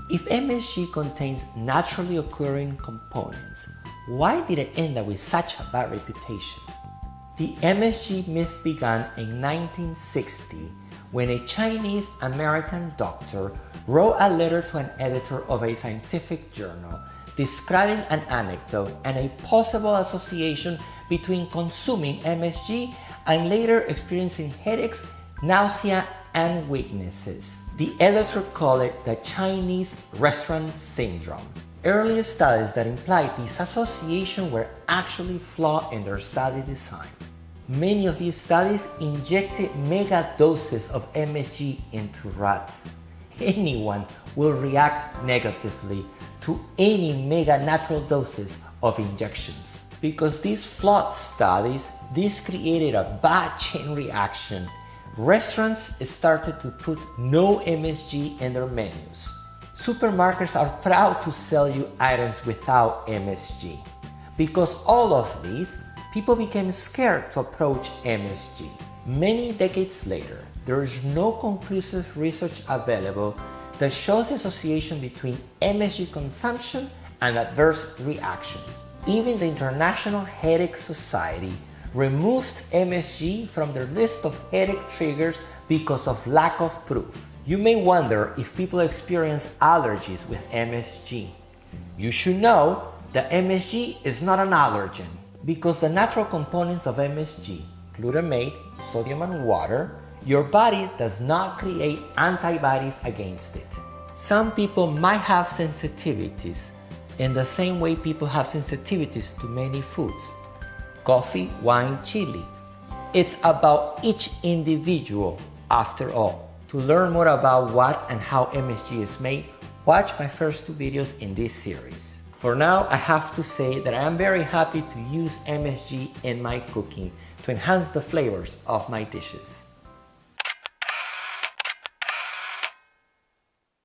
If MSG contains naturally occurring components, why did it end up with such a bad reputation? The MSG myth began in 1960 when a Chinese-American doctor wrote a letter to an editor of a scientific journal describing an anecdote and a possible association between consuming MSG and later experiencing headaches, nausea, and weaknesses. The editor called it the Chinese restaurant syndrome. Earlier studies that implied this association were actually flawed in their study design. Many of these studies injected mega doses of MSG into rats. Anyone will react negatively to any mega natural doses of injections. Because these flawed studies, this created a bad chain reaction. Restaurants started to put no MSG in their menus. Supermarkets are proud to sell you items without MSG. Because all of these, people became scared to approach MSG. Many decades later, there is no conclusive research available that shows the association between MSG consumption and adverse reactions. Even the International Headache Society removed MSG from their list of headache triggers because of lack of proof. You may wonder if people experience allergies with MSG. You should know that MSG is not an allergen because the natural components of MSG, glutamate, sodium and water, your body does not create antibodies against it. Some people might have sensitivities in the same way people have sensitivities to many foods. Coffee, wine, chili. It's about each individual after all. To learn more about what and how MSG is made, watch my first two videos in this series. For now, I have to say that I am very happy to use MSG in my cooking to enhance the flavors of my dishes.